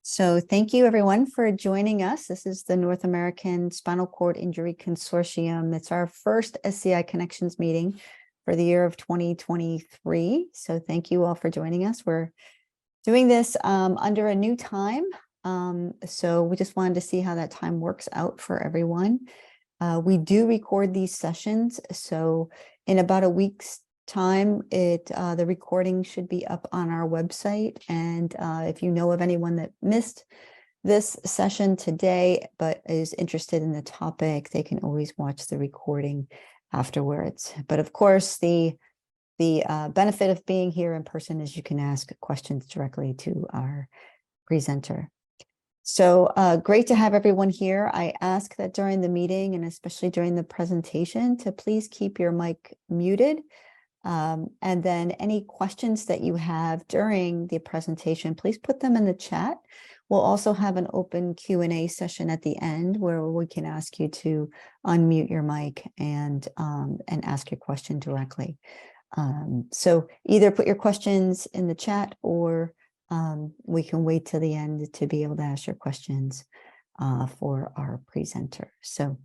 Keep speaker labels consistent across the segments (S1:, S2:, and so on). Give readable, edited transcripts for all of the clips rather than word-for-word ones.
S1: So thank you everyone for joining us. This is the North American Spinal Cord Injury Consortium. It's our first SCI Connections meeting for the year of 2023. So thank you all for joining us. We're doing this under a new time. So we just wanted to see how that time works out for everyone. We do record these sessions. So in about a week's time, the recording should be up on our website. And if you know of anyone that missed this session today, but is interested in the topic, they can always watch the recording afterwards. But of course, the benefit of being here in person is you can ask questions directly to our presenter. So great to have everyone here. I ask that during the meeting and especially during the presentation to please keep your mic muted. And then any questions that you have during the presentation, please put them in the chat. We'll also have an open Q&A session at the end where we can ask you to unmute your mic and ask your question directly. So either put your questions in the chat or we can wait till the end to be able to ask your questions for our presenter. So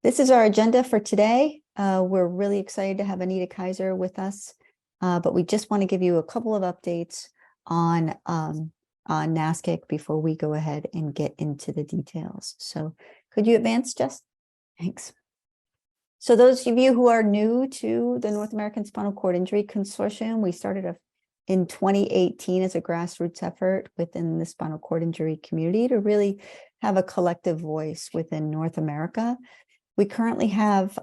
S1: this is our agenda for today. We're really excited to have Anita Kaiser with us, but we just want to give you a couple of updates on NASCIC before we go ahead and get into the details. So could you advance, Jess? Thanks. So those of you who are new to the North American Spinal Cord Injury Consortium, we started in 2018 as a grassroots effort within the spinal cord injury community to really have a collective voice within North America. We currently have,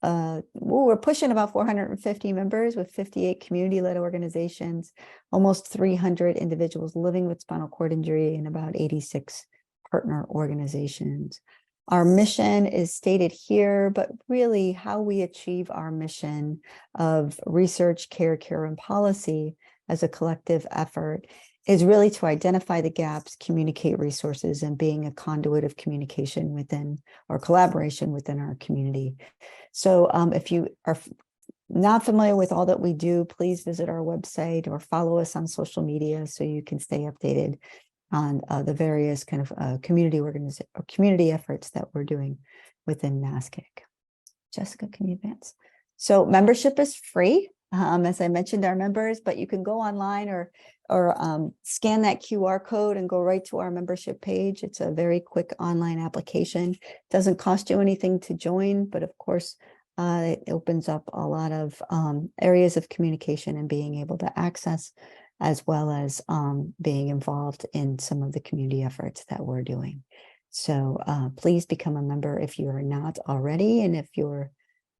S1: we're pushing about 450 members with 58 community-led organizations, almost 300 individuals living with spinal cord injury, and about 86 partner organizations. Our mission is stated here, but really how we achieve our mission of research, care, and policy as a collective effort is really to identify the gaps, communicate resources, and being a conduit of communication within or collaboration within our community. So if you are not familiar with all that we do, please visit our website or follow us on social media so you can stay updated on the various kind of community efforts that we're doing within NASCIC. Jessica, can you advance? So membership is free, as I mentioned, our members, but you can go online or scan that QR code and go right to our membership page. It's a very quick online application. Doesn't cost you anything to join, but of course, it opens up a lot of areas of communication and being able to access, as well as being involved in some of the community efforts that we're doing. So please become a member if you are not already, and if your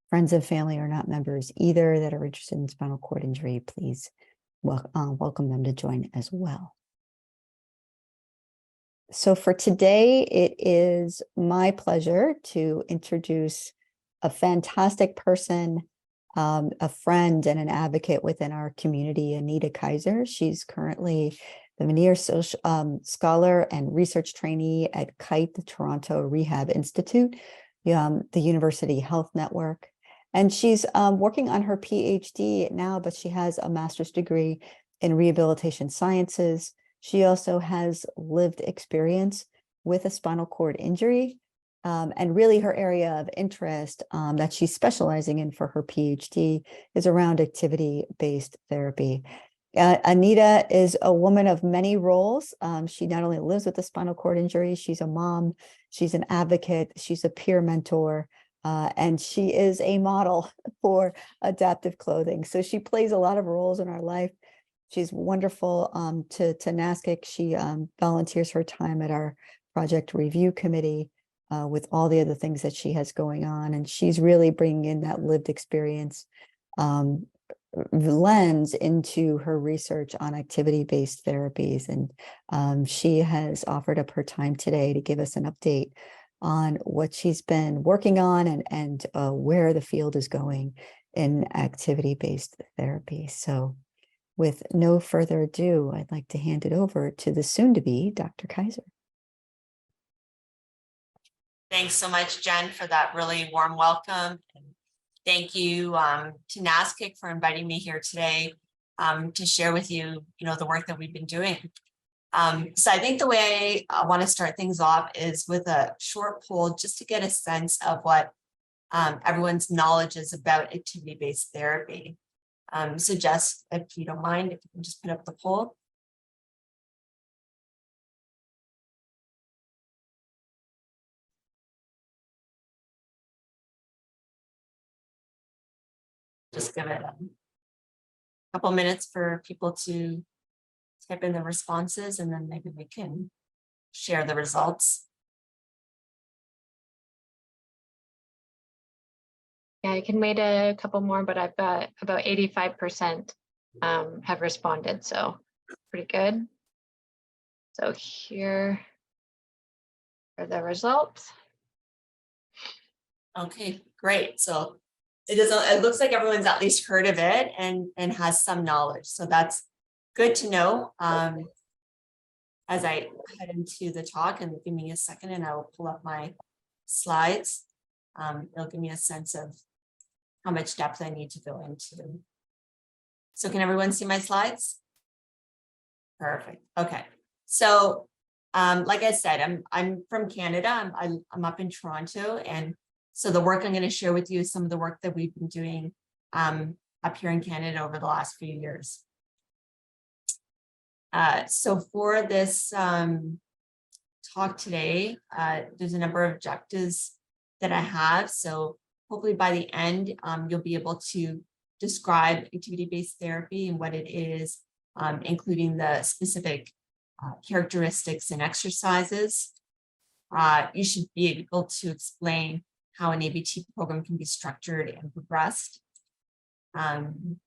S1: friends and family are not members either that are interested in spinal cord injury, please welcome them to join as well. So for today, it is my pleasure to introduce a fantastic person, a friend and an advocate within our community, Anita Kaiser. She's currently the Veneer Scholar and Research Trainee at KITE, the Toronto Rehab Institute, the University Health Network. And she's working on her PhD now, but she has a master's degree in rehabilitation sciences. She also has lived experience with a spinal cord injury. And really her area of interest that she's specializing in for her PhD is around activity-based therapy. Anita is a woman of many roles. She not only lives with a spinal cord injury, she's a mom, she's an advocate, she's a peer mentor, and she is a model for adaptive clothing. So she plays a lot of roles in our life. She's wonderful to NASCIC. She volunteers her time at our project review committee, with all the other things that she has going on. And she's really bringing in that lived experience lens into her research on activity-based therapies. And she has offered up her time today to give us an update on what she's been working on and where the field is going in activity-based therapy. So with no further ado, I'd like to hand it over to the soon-to-be Dr. Kaiser.
S2: Thanks so much, Jen, for that really warm welcome. And thank you to NASCIC for inviting me here today to share with you, the work that we've been doing. So I think the way I want to start things off is with a short poll just to get a sense of what everyone's knowledge is about activity-based therapy. So Jess, if you don't mind, if you can just put up the poll. Just give it a couple minutes for people to type in the responses, and then maybe we can share the results.
S3: Yeah, I can wait a couple more, but I've got about 85% have responded, so pretty good. So here are the results.
S2: Okay, great. So it looks like everyone's at least heard of it and has some knowledge. So that's good to know. As I head into the talk, and give me a second and I will pull up my slides. It'll give me a sense of how much depth I need to go into. So can everyone see my slides? Perfect. Okay. So like I said, I'm from Canada. I'm up in Toronto, and so the work I'm going to share with you is some of the work that we've been doing up here in Canada over the last few years. So for this talk today, there's a number of objectives that I have. So hopefully by the end, you'll be able to describe activity-based therapy and what it is, including the specific characteristics and exercises. You should be able to explain how an ABT program can be structured and progressed. I'm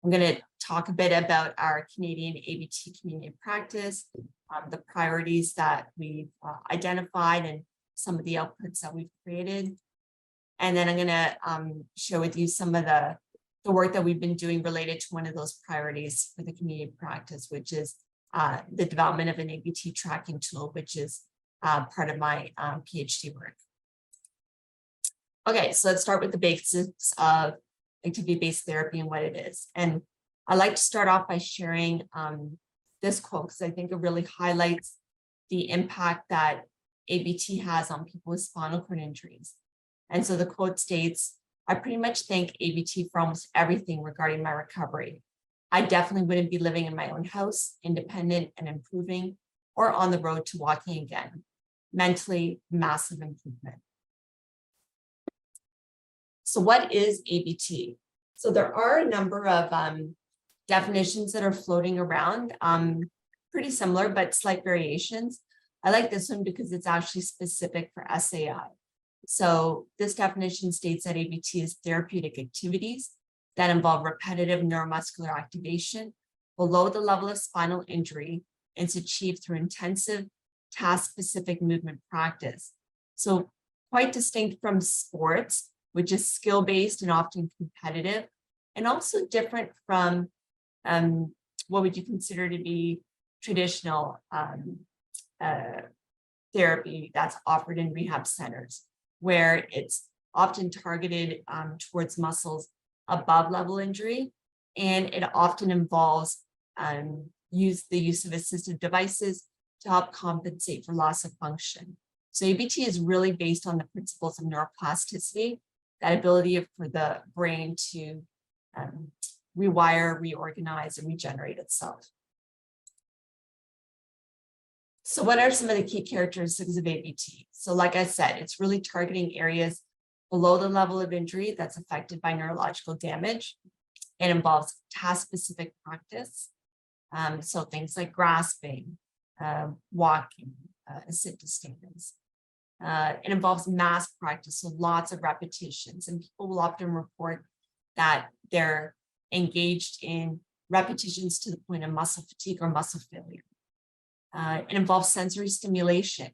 S2: going to talk a bit about our Canadian ABT community practice, the priorities that we've identified, and some of the outputs that we've created. And then I'm going to share with you some of the work that we've been doing related to one of those priorities for the community practice, which is the development of an ABT tracking tool, which is part of my PhD work. Okay, so let's start with the basics of activity-based therapy and what it is. And I'd like to start off by sharing this quote, because I think it really highlights the impact that ABT has on people with spinal cord injuries. And so the quote states, "I pretty much thank ABT for almost everything regarding my recovery. I definitely wouldn't be living in my own house, independent and improving, or on the road to walking again. Mentally, massive improvement." So what is ABT? So there are a number of definitions that are floating around, pretty similar, but slight variations. I like this one because it's actually specific for SAI. So this definition states that ABT is therapeutic activities that involve repetitive neuromuscular activation below the level of spinal injury, and it's achieved through intensive task-specific movement practice. So quite distinct from sports, which is skill-based and often competitive, and also different from what would you consider to be traditional therapy that's offered in rehab centers, where it's often targeted towards muscles above level injury, and it often involves the use of assistive devices to help compensate for loss of function. So ABT is really based on the principles of neuroplasticity, that ability for the brain to rewire, reorganize, and regenerate itself. So what are some of the key characteristics of ABT? So like I said, it's really targeting areas below the level of injury that's affected by neurological damage. It involves task-specific practice. So things like grasping, walking, assisted stands. It involves mass practice, so lots of repetitions, and people will often report that they're engaged in repetitions to the point of muscle fatigue or muscle failure. It involves sensory stimulation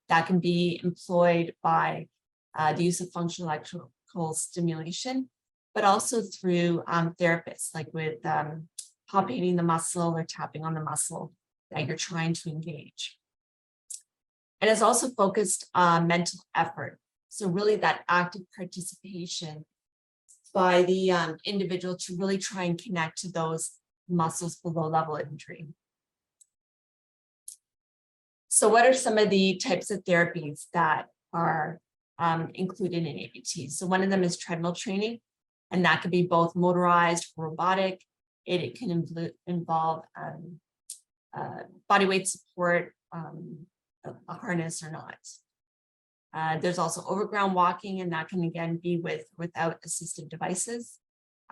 S2: that can be employed by the use of functional electrical stimulation, but also through therapists, like with palpating the muscle or tapping on the muscle that you're trying to engage. And it's also focused on mental effort. So really that active participation by the individual to really try and connect to those muscles below level injury. So what are some of the types of therapies that are included in ABT? So one of them is treadmill training, and that could be both motorized or robotic. It can involve body weight support, a harness or not. There's also overground walking, and that can again be without assistive devices.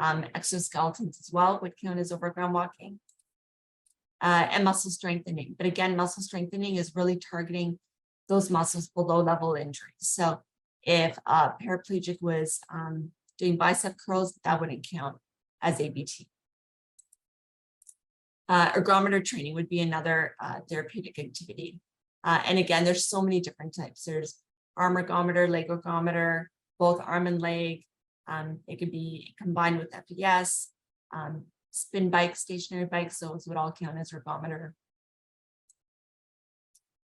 S2: Exoskeletons as well would count as overground walking. And muscle strengthening. But again, muscle strengthening is really targeting those muscles below level injuries. So if a paraplegic was doing bicep curls, that wouldn't count as ABT. Ergometer training would be another therapeutic activity. And again, there's so many different types. There's arm ergometer, leg ergometer, both arm and leg. It could be combined with FES, spin bike, stationary bikes, those would all count as ergometer.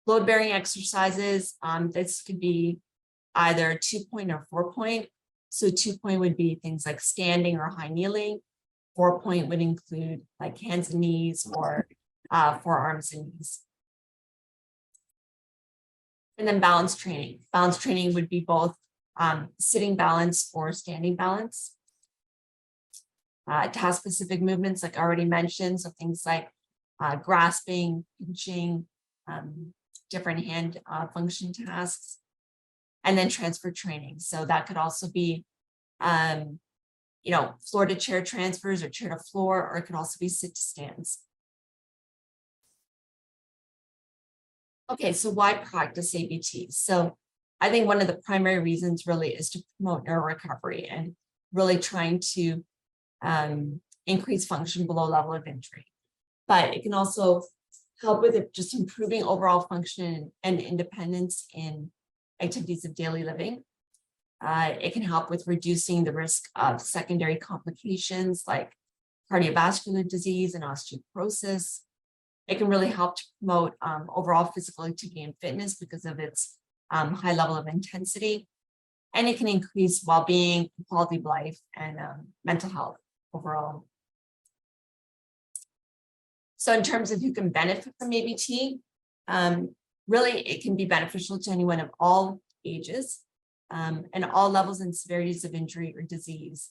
S2: Load-bearing exercises, this could be either 2-point or 4-point. So 2-point would be things like standing or high kneeling. 4-point would include like hands and knees or forearms and knees. And then balance training. Balance training would be both sitting balance or standing balance. Task-specific movements, like I already mentioned, so things like grasping, pinching, different hand function tasks, and then transfer training. So that could also be, floor to chair transfers or chair to floor, or it could also be sit to stands. Okay, so why practice ABT? So I think one of the primary reasons really is to promote neurorecovery and really trying to increase function below level of injury. But it can also help with it just improving overall function and independence in activities of daily living. It can help with reducing the risk of secondary complications like cardiovascular disease and osteoporosis. It can really help to promote overall physical activity and fitness because of its high level of intensity. And it can increase well-being, quality of life, and mental health overall. So in terms of who can benefit from ABT, really it can be beneficial to anyone of all ages and all levels and severities of injury or disease.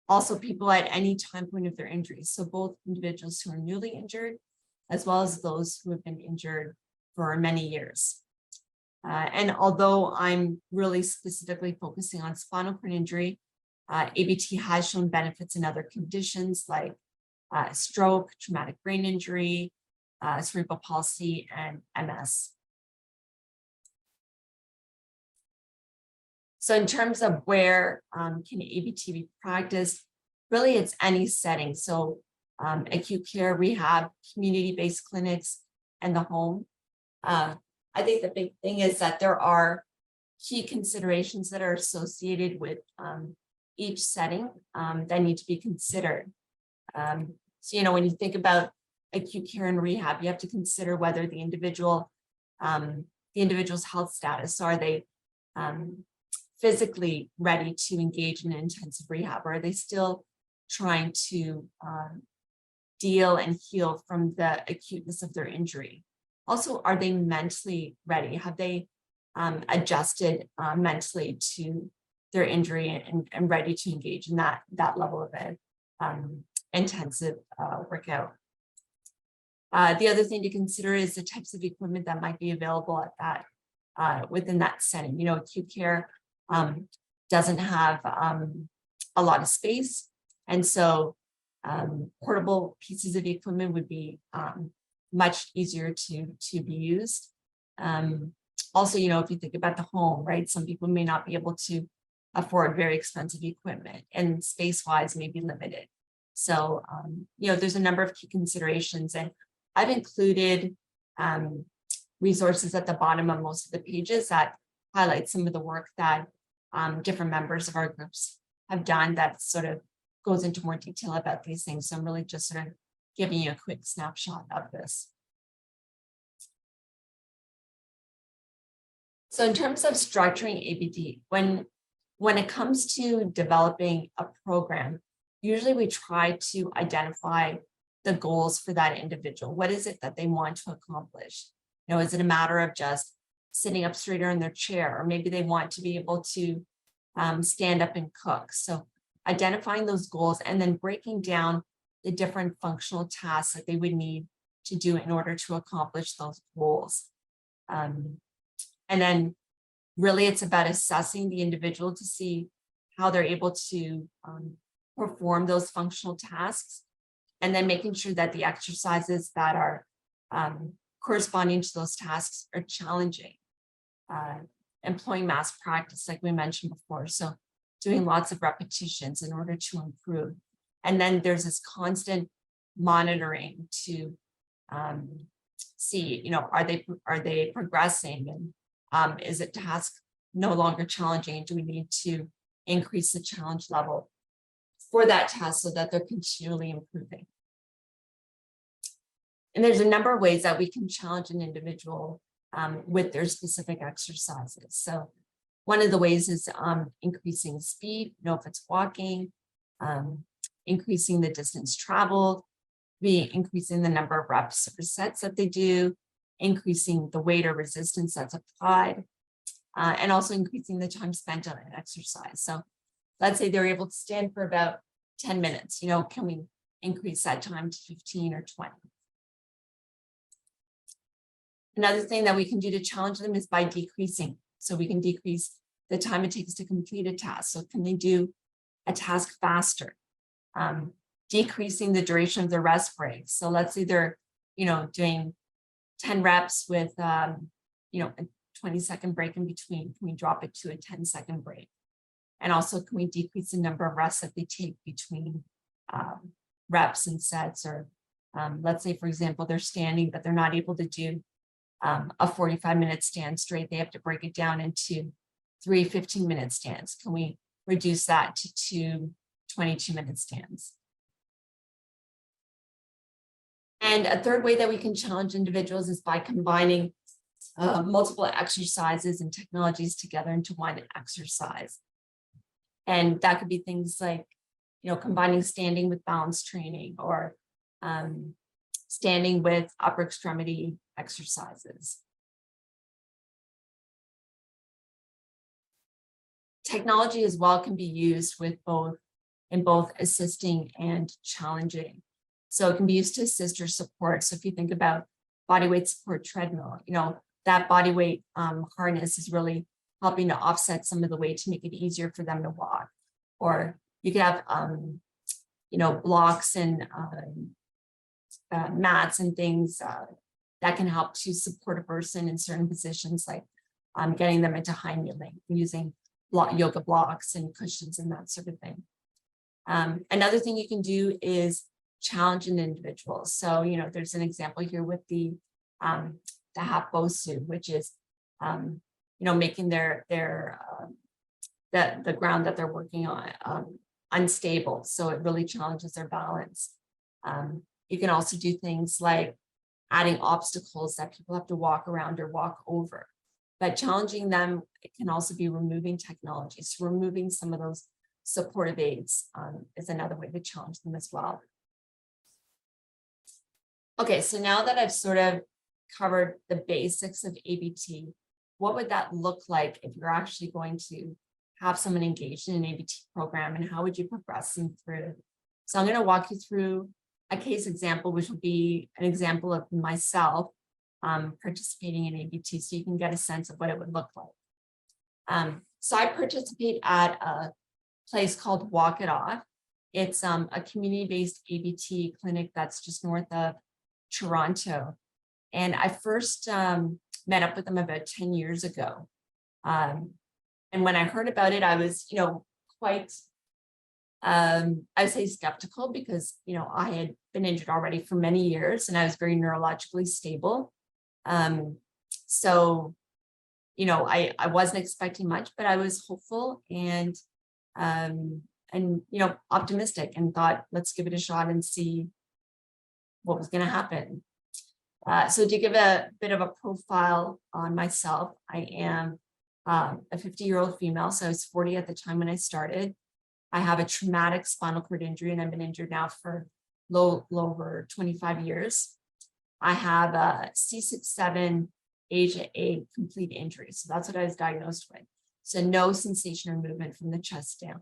S2: Also people at any time point of their injury. So both individuals who are newly injured, as well as those who have been injured for many years. And although I'm really specifically focusing on spinal cord injury, ABT has shown benefits in other conditions like stroke, traumatic brain injury, cerebral palsy, and MS. So in terms of where can ABT be practiced, really it's any setting. So acute care, rehab, community-based clinics, and the home. I think the big thing is that there are key considerations that are associated with each setting that need to be considered. So, when you think about acute care and rehab, you have to consider whether the individual's health status. So are they physically ready to engage in intensive rehab, or are they still trying to deal and heal from the acuteness of their injury? Also, are they mentally ready? Have they adjusted mentally to their injury and ready to engage in that level of it? Intensive workout. The other thing to consider is the types of equipment that might be available at that within that setting. Acute care doesn't have a lot of space, and so portable pieces of equipment would be much easier to be used. Also, if you think about the home, right? Some people may not be able to afford very expensive equipment, and space-wise may be limited. So, there's a number of key considerations, and I've included resources at the bottom of most of the pages that highlight some of the work that different members of our groups have done that sort of goes into more detail about these things. So I'm really just sort of giving you a quick snapshot of this. So in terms of structuring ABT, when it comes to developing a program, usually we try to identify the goals for that individual. What is it that they want to accomplish? You know, is it a matter of just sitting up straighter in their chair, or maybe they want to be able to stand up and cook? So identifying those goals and then breaking down the different functional tasks that they would need to do in order to accomplish those goals. And then really it's about assessing the individual to see how they're able to perform those functional tasks, and then making sure that the exercises that are corresponding to those tasks are challenging. Employing mass practice, like we mentioned before. So doing lots of repetitions in order to improve. And then there's this constant monitoring to see, you know, are they progressing, and is it task no longer challenging? Do we need to increase the challenge level for that task so that they're continually improving? And there's a number of ways that we can challenge an individual with their specific exercises. So one of the ways is increasing speed, you know, if it's walking, increasing the distance traveled, increasing the number of reps or sets that they do, increasing the weight or resistance that's applied, and also increasing the time spent on an exercise. So let's say they're able to stand for about 10 minutes, you know, can we increase that time to 15 or 20? Another thing that we can do to challenge them is by decreasing. So we can decrease the time it takes to complete a task. So can they do a task faster? Decreasing the duration of the rest breaks. So let's say they're, you know, doing 10 reps with, you know, a 20-second break in between. Can we drop it to a 10-second break? And also, can we decrease the number of rests that they take between reps and sets? Or let's say, for example, they're standing, but they're not able to do a 45-minute stand straight. They have to break it down into 3 15-minute stands. Can we reduce that to 2 22-minute stands? And a third way that we can challenge individuals is by combining multiple exercises and technologies together into one exercise. And that could be things like, you know, combining standing with balance training, or standing with upper extremity exercises. Technology as well can be used with both assisting and challenging. So it can be used to assist or support. So if you think about body weight support treadmill, you know, that body weight harness is really helping to offset some of the weight to make it easier for them to walk. Or you could have, you know, blocks and mats and things that can help to support a person in certain positions, like getting them into high kneeling, using yoga blocks and cushions and that sort of thing. Another thing you can do is challenge an individual. So, you know, there's an example here with the half bosu, which is, you know, making the ground that they're working on unstable. So it really challenges their balance. You can also do things like adding obstacles that people have to walk around or walk over. But challenging them, it can also be removing technology. So removing some of those supportive aids is another way to challenge them as well. Okay, so now that I've sort of covered the basics of ABT, what would that look like if you're actually going to have someone engaged in an ABT program, and how would you progress them through? So I'm going to walk you through a case example, which will be an example of myself participating in ABT, so you can get a sense of what it would look like. So I participate at a place called Walk It Off. It's a community-based ABT clinic that's just north of Toronto. And I first met up with them about 10 years ago. And when I heard about it, I was, you know, quite, I'd say skeptical, because, you know, I had been injured already for many years and I was very neurologically stable. So, you know, I wasn't expecting much, but I was hopeful and you know, optimistic, and thought, let's give it a shot and see what was going to happen. So to give a bit of a profile on myself, I am a 50-year-old female. So I was 40 at the time when I started. I have a traumatic spinal cord injury, and I've been injured now for over 25 years. I have a C6-7 Asia A complete injury. So that's what I was diagnosed with. So no sensation or movement from the chest down.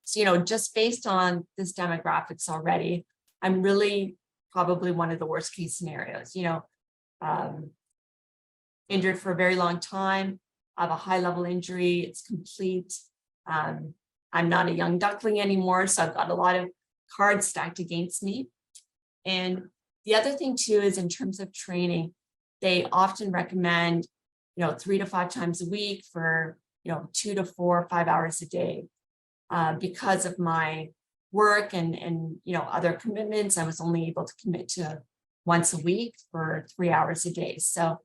S2: So, you know, just based on this demographics already, I'm really probably one of the worst case scenarios, you know, injured for a very long time. I have a high level injury. It's complete. I'm not a young duckling anymore. So I've got a lot of cards stacked against me. And the other thing too, is in terms of training, they often recommend, you know, 3 to 5 times a week for, you know, 2 to 4 or 5 hours a day. Because of my work and you know, other commitments, I was only able to commit to once a week for 3 hours a day. So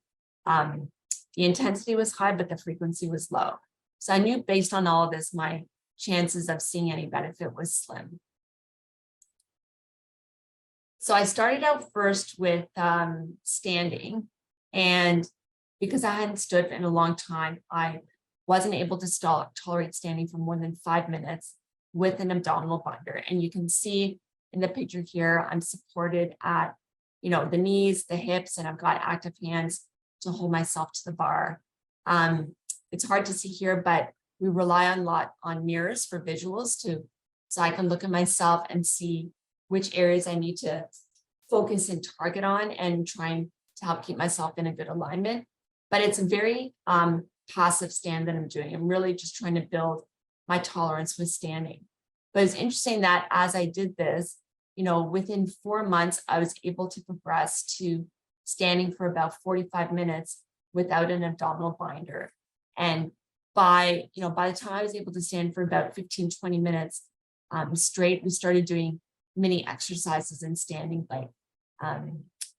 S2: the intensity was high, but the frequency was low. So I knew based on all of this, my chances of seeing any benefit was slim. So I started out first with standing, and because I hadn't stood in a long time, I wasn't able to tolerate standing for more than 5 minutes with an abdominal binder. And you can see in the picture here, I'm supported at, you know, the knees, the hips, and I've got active hands to hold myself to the bar. It's hard to see here, but we rely a lot on mirrors for visuals so I can look at myself and see which areas I need to focus and target on and trying to help keep myself in a good alignment. But it's a very passive stand that I'm doing. I'm really just trying to build my tolerance with standing. But it's interesting that as I did this, you know, within 4 months, I was able to progress to standing for about 45 minutes without an abdominal binder. And by the time I was able to stand for about 15, 20 minutes straight, we started doing mini exercises in standing, like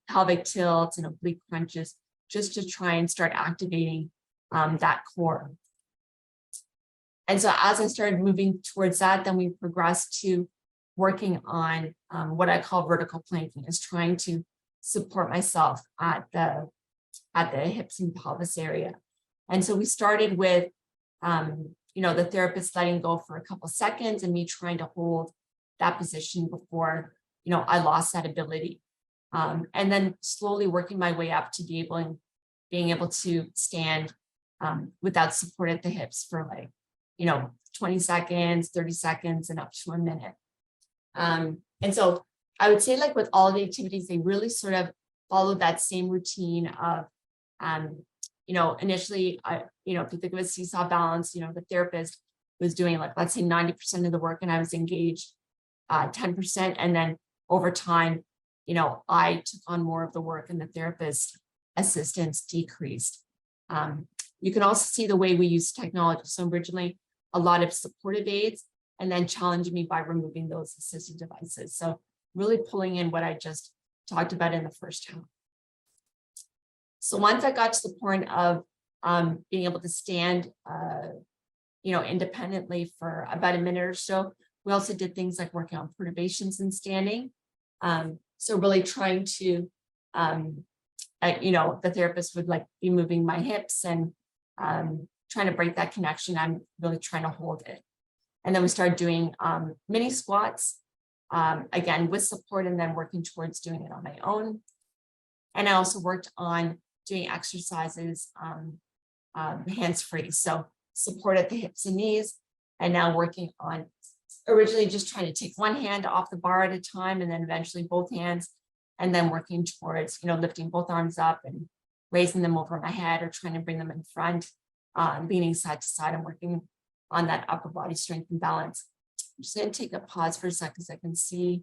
S2: pelvic tilts and oblique crunches, just to try and start activating that core. And so as I started moving towards that, then we progressed to working on what I call vertical planking, is trying to support myself at the hips and pelvis area. And so we started with, you know, the therapist letting go for a couple seconds and me trying to hold that position before, you know, I lost that ability. And then slowly working my way up to being able to stand without support at the hips for, like, you know, 20 seconds, 30 seconds, and up to a minute. And so I would say, like, with all the activities, they really sort of followed that same routine of, you know, initially, you know, if you think of a seesaw balance, you know, the therapist was doing, like, let's say 90% of the work and I was engaged 10%. And then over time, you know, I took on more of the work and the therapist assistance decreased. You can also see the way we use technology. So originally, a lot of supportive aids, and then challenging me by removing those assistive devices. So really pulling in what I just talked about in the first half. So once I got to the point of being able to stand, you know, independently for about a minute or so, we also did things like working on perturbations in standing. So really trying to, you know, the therapist would, like, be moving my hips and trying to break that connection. I'm really trying to hold it. And then we started doing mini squats, again, with support, and then working towards doing it on my own. And I also worked on doing exercises hands-free. So support at the hips and knees, and now working on originally just trying to take one hand off the bar at a time, and then eventually both hands, and then working towards, you know, lifting both arms up and raising them over my head, or trying to bring them in front, leaning side to side, and working on that upper body strength and balance. I'm just going to take a pause for a second because I can see,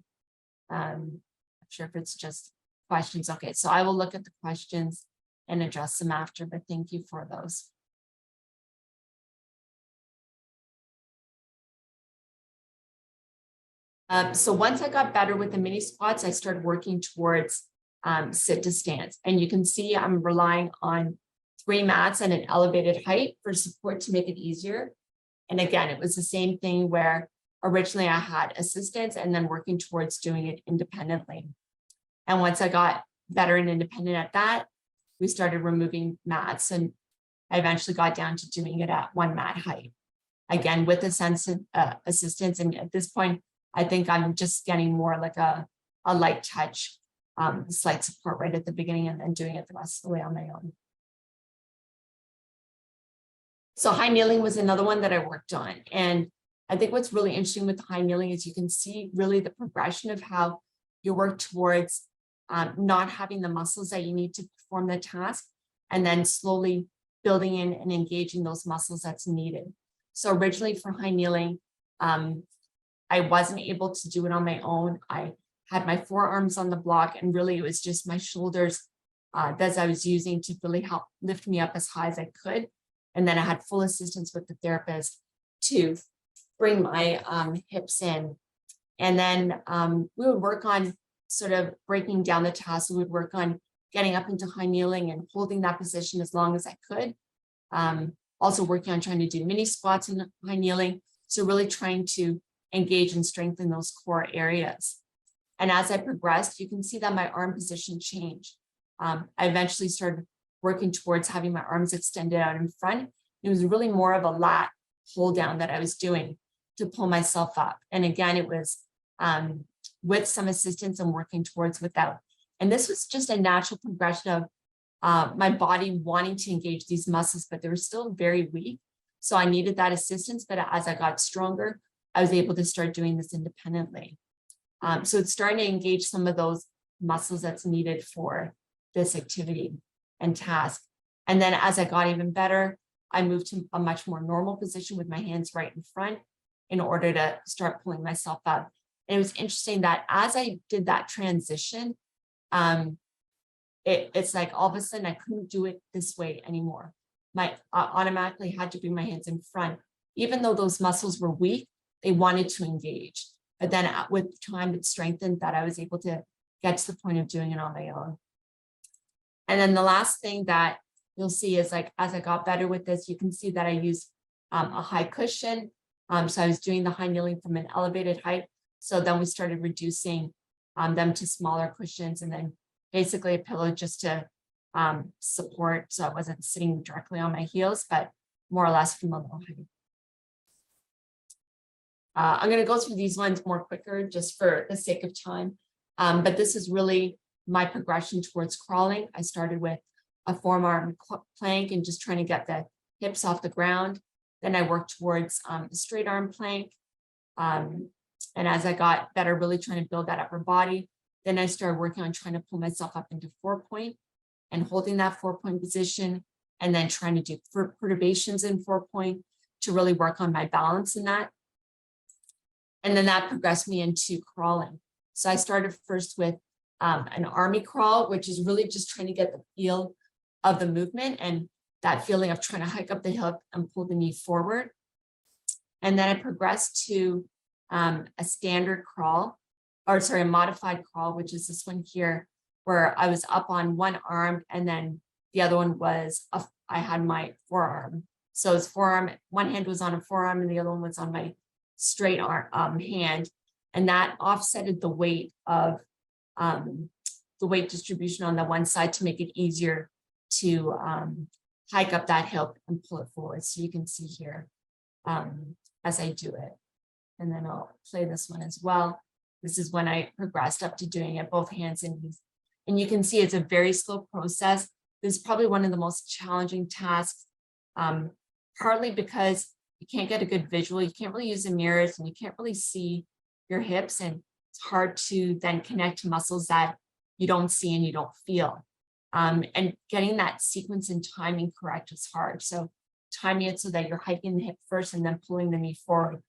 S2: I'm not sure if it's just questions. Okay, so I will look at the questions and address them after, but thank you for those. So once I got better with the mini squats, I started working towards sit to stance. And you can see I'm relying on 3 mats at an elevated height for support to make it easier. And again, it was the same thing where originally I had assistance and then working towards doing it independently. And once I got better and independent at that, we started removing mats, and I eventually got down to doing it at 1 mat height. Again, with a sense of assistance. And at this point, I think I'm just getting more like a light touch, slight support right at the beginning and then doing it the rest of the way on my own. So high kneeling was another one that I worked on. And I think what's really interesting with high kneeling is you can see really the progression of how you work towards not having the muscles that you need to perform the task, and then slowly building in and engaging those muscles that's needed. So originally for high kneeling, I wasn't able to do it on my own. I had my forearms on the block, and really it was just my shoulders that I was using to really help lift me up as high as I could. And then I had full assistance with the therapist to bring my hips in. And then we would work on sort of breaking down the task. We would work on getting up into high kneeling and holding that position as long as I could. Also working on trying to do mini squats in high kneeling. So really trying to engage and strengthen those core areas. And as I progressed, you can see that my arm position changed. I eventually started working towards having my arms extended out in front. It was really more of a lat hold down that I was doing to pull myself up. And again, it was with some assistance and working towards without. And this was just a natural progression of my body wanting to engage these muscles, but they were still very weak. So I needed that assistance, but as I got stronger, I was able to start doing this independently. So it's starting to engage some of those muscles that's needed for this activity and task. And then as I got even better, I moved to a much more normal position with my hands right in front in order to start pulling myself up. And it was interesting that as I did that transition, it's like all of a sudden I couldn't do it this way anymore. I automatically had to bring my hands in front. Even though those muscles were weak, they wanted to engage. But then with time, it strengthened that I was able to get to the point of doing it on my own. And then the last thing that you'll see is like, as I got better with this, you can see that I used a high cushion. So I was doing the high kneeling from an elevated height. So then we started reducing them to smaller cushions, and then basically a pillow just to support. So I wasn't sitting directly on my heels, but more or less from a low height. I'm going to go through these ones more quicker just for the sake of time. But this is really my progression towards crawling. I started with a forearm plank and just trying to get the hips off the ground. Then I worked towards the straight arm plank. And as I got better, really trying to build that upper body, then I started working on trying to pull myself up into 4-point and holding that 4-point position, and then trying to do perturbations in 4-point to really work on my balance in that. And then that progressed me into crawling. So I started first with an army crawl, which is really just trying to get the feel of the movement and that feeling of trying to hike up the hip and pull the knee forward. And then I progressed to a standard crawl, or sorry, a modified crawl, which is this one here, where I was up on one arm and then the other one was, I had my forearm. So it's forearm, one hand was on a forearm and the other one was on my straight arm hand. And that offsetted the weight of the weight distribution on the one side to make it easier to hike up that hip and pull it forward. So you can see here as I do it. And then I'll play this one as well. This is when I progressed up to doing it, both hands and knees. And you can see it's a very slow process. This is probably one of the most challenging tasks, partly because you can't get a good visual. You can't really use the mirrors and you can't really see your hips. And it's hard to then connect to muscles that you don't see and you don't feel. And getting that sequence and timing correct is hard. So timing it so that you're hiking the hip first and then pulling the knee forward.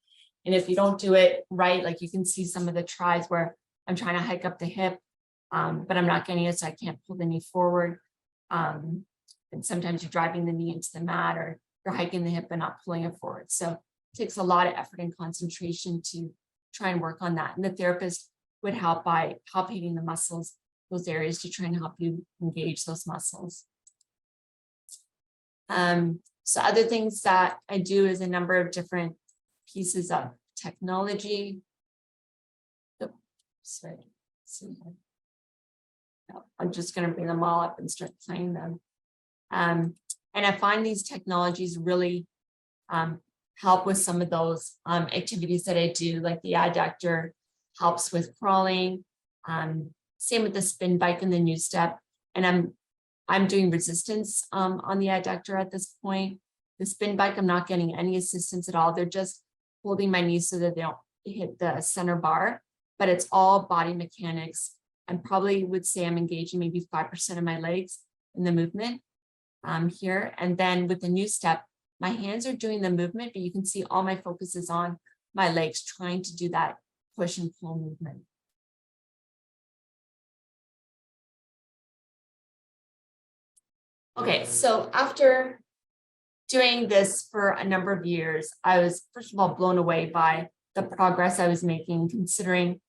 S2: And if you don't do it right, like you can see some of the tries where I'm trying to hike up the hip, but I'm not getting it, so I can't pull the knee forward. And sometimes you're driving the knee into the mat, or you're hiking the hip and not pulling it forward. So it takes a lot of effort and concentration to try and work on that. And the therapist would help by palpating the muscles, those areas, to try and help you engage those muscles. So other things that I do is a number of different pieces of technology. Oh, sorry. No, I'm just going to bring them all up and start playing them. And I find these technologies really help with some of those activities that I do, like the adductor helps with crawling. Same with the spin bike and the new step. And I'm doing resistance on the adductor at this point. The spin bike, I'm not getting any assistance at all. They're just holding my knees so that they don't hit the center bar, but it's all body mechanics. And probably would say I'm engaging maybe 5% of my legs in the movement here. And then with the new step, my hands are doing the movement, but you can see all my focus is on my legs trying to do that push and pull movement. Okay, so after doing this for a number of years, I was first of all blown away by the progress I was making, considering,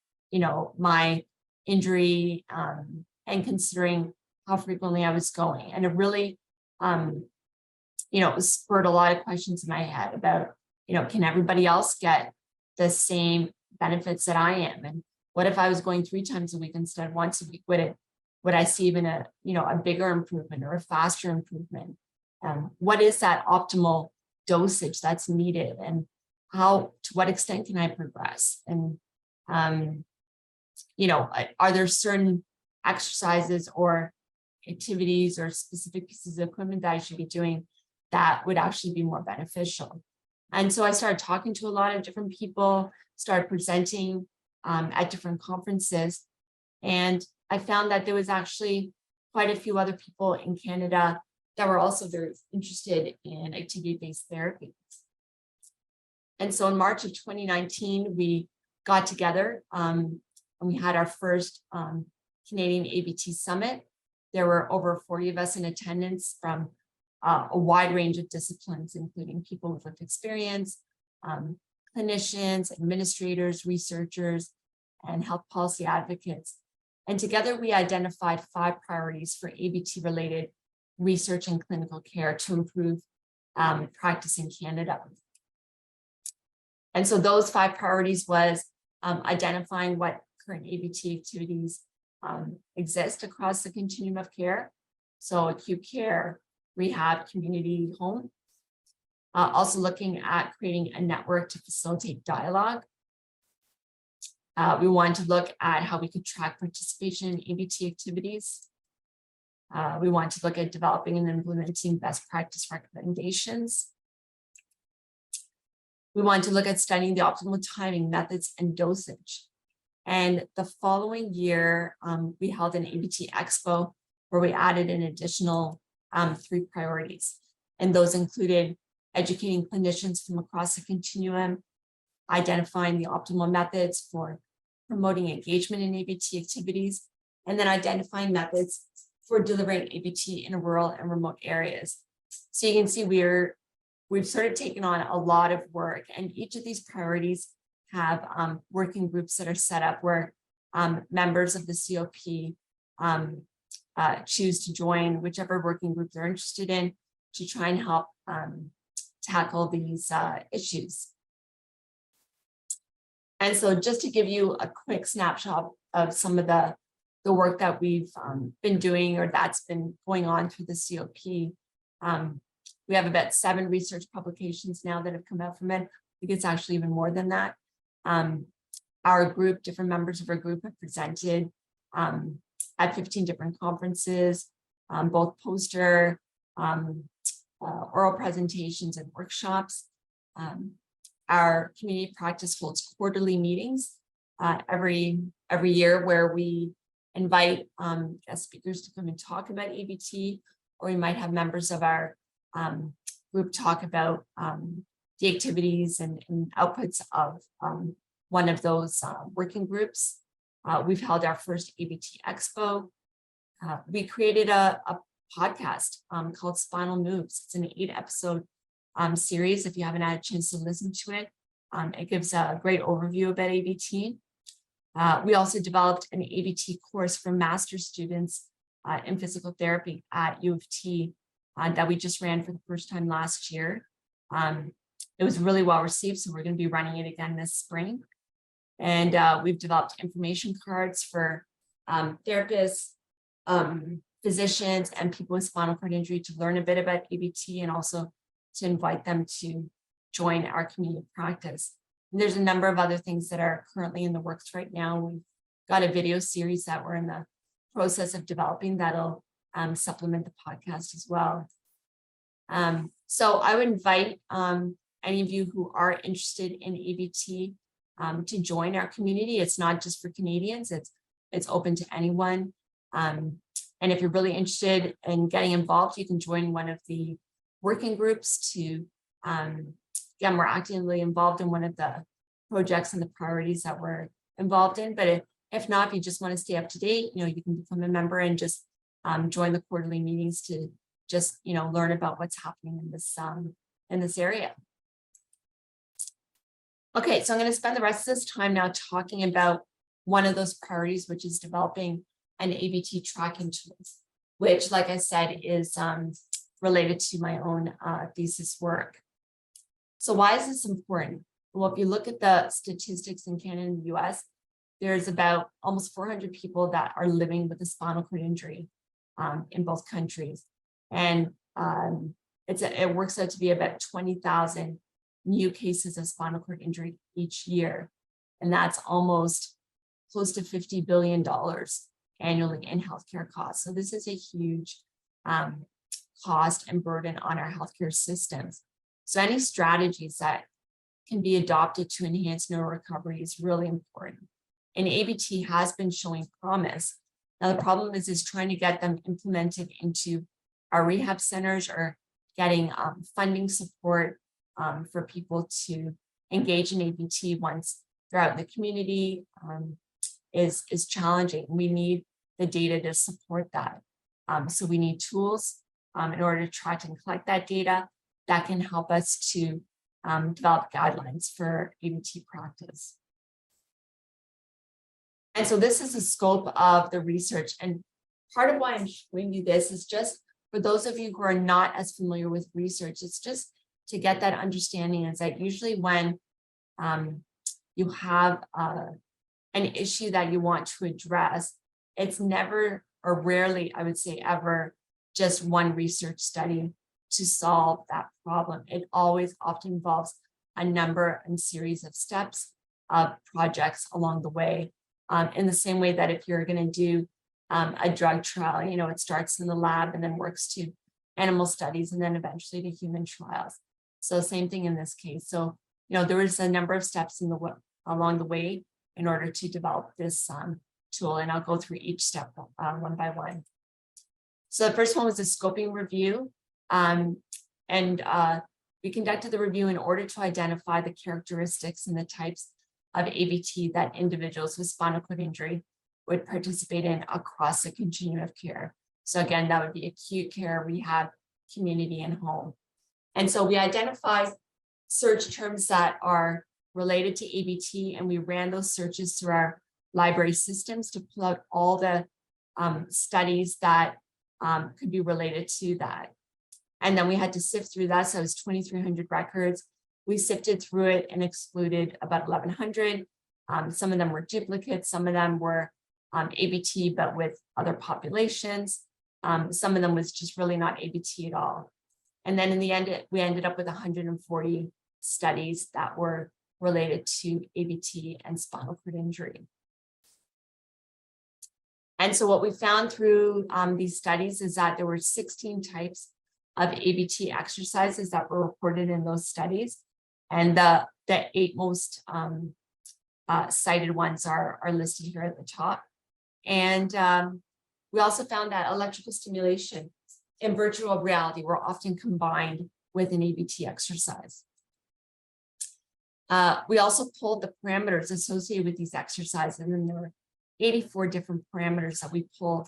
S2: my injury and considering how frequently I was going. And it really, it spurred a lot of questions in my head about, can everybody else get the same benefits that I am? And what if I was going 3 times a week instead of once a week? Would I see even a bigger improvement or a faster improvement? What is that optimal dosage that's needed, and to what extent can I progress? And, are there certain exercises or activities or specific pieces of equipment that I should be doing that would actually be more beneficial? And so I started talking to a lot of different people, started presenting at different conferences, and I found that there was actually quite a few other people in Canada that were also very interested in activity-based therapies. And so in March of 2019, we got together and we had our first Canadian ABT Summit. There were over 40 of us in attendance from a wide range of disciplines, including people with lived experience, clinicians, administrators, researchers, and health policy advocates. And together we identified 5 priorities for ABT-related research and clinical care to improve practice in Canada. And so those 5 priorities was identifying what current ABT activities exist across the continuum of care. So acute care, rehab, community, home. Also looking at creating a network to facilitate dialogue. We wanted to look at how we could track participation in ABT activities. We want to look at developing and implementing best practice recommendations. We want to look at studying the optimal timing, methods, and dosage. And the following year, we held an ABT Expo where we added an additional 3 priorities. And those included educating clinicians from across the continuum, identifying the optimal methods for promoting engagement in ABT activities, and then identifying methods for delivering ABT in rural and remote areas. So you can see we've sort of taken on a lot of work, and each of these priorities have working groups that are set up where members of the COP choose to join whichever working group they're interested in to try and help tackle these issues. And so just to give you a quick snapshot of some of the work that we've been doing or that's been going on through the COP, we have about 7 research publications now that have come out from it. I think it's actually even more than that. Our group, different members of our group have presented at 15 different conferences, both poster, oral presentations, and workshops. Our community practice holds quarterly meetings every year where we invite guest speakers to come and talk about ABT, or we might have members of our group talk about the activities and outputs of one of those working groups. We've held our first ABT Expo. We created a podcast called Spinal Moves. It's an 8-episode series. If you haven't had a chance to listen to it, it gives a great overview about ABT. We also developed an ABT course for master's students in physical therapy at U of T that we just ran for the first time last year. It was really well received, so we're going to be running it again this spring. And we've developed information cards for therapists, physicians, and people with spinal cord injury to learn a bit about ABT, and also to invite them to join our community practice. And there's a number of other things that are currently in the works right now. We've got a video series that we're in the process of developing that'll supplement the podcast as well. So I would invite any of you who are interested in ABT to join our community. It's not just for Canadians, it's open to anyone. And if you're really interested in getting involved, you can join one of the working groups to get more actively involved in one of the projects and the priorities that we're involved in. But if not, if you just want to stay up to date, you can become a member and just join the quarterly meetings to just, learn about what's happening in this area. Okay, so I'm going to spend the rest of this time now talking about one of those priorities, which is developing an ABT tracking tool, which, like I said, is related to my own thesis work. So why is this important? Well, if you look at the statistics in Canada and the US, there's about almost 400 people that are living with a spinal cord injury in both countries. And it works out to be about 20,000 new cases of spinal cord injury each year. And that's almost close to $50 billion annually in healthcare costs. So this is a huge cost and burden on our healthcare systems. So any strategies that can be adopted to enhance neurorecovery is really important. And ABT has been showing promise. Now, the problem is trying to get them implemented into our rehab centers or getting funding support for people to engage in ABT once they're out in the community is challenging. We need the data to support that. So we need tools in order to track and collect that data that can help us to develop guidelines for ABT practice. And so this is the scope of the research. And part of why I'm showing you this is just for those of you who are not as familiar with research, it's just to get that understanding is that usually when you have an issue that you want to address, it's never or rarely, I would say ever, just one research study to solve that problem. It always often involves a number and series of steps of projects along the way. In the same way that if you're going to do a drug trial, it starts in the lab and then works to animal studies and then eventually to human trials. So same thing in this case. So, there is a number of steps along the way in order to develop this tool, and I'll go through each step one by one. So the first one was a scoping review. We conducted the review in order to identify the characteristics and the types of ABT that individuals with spinal cord injury would participate in across the continuum of care. So again, that would be acute care, rehab, community, and home. And so we identified search terms that are related to ABT, and we ran those searches through our library systems to pull out all the studies that could be related to that. And then we had to sift through that. So it was 2,300 records. We sifted through it and excluded about 1,100. Some of them were duplicates. Some of them were ABT, but with other populations. Some of them was just really not ABT at all. And then in the end, we ended up with 140 studies that were related to ABT and spinal cord injury. And so what we found through these studies is that there were 16 types of ABT exercises that were reported in those studies. And the 8 most cited ones are listed here at the top. And we also found that electrical stimulation and virtual reality were often combined with an ABT exercise. We also pulled the parameters associated with these exercises, and then there were 84 different parameters that we pulled.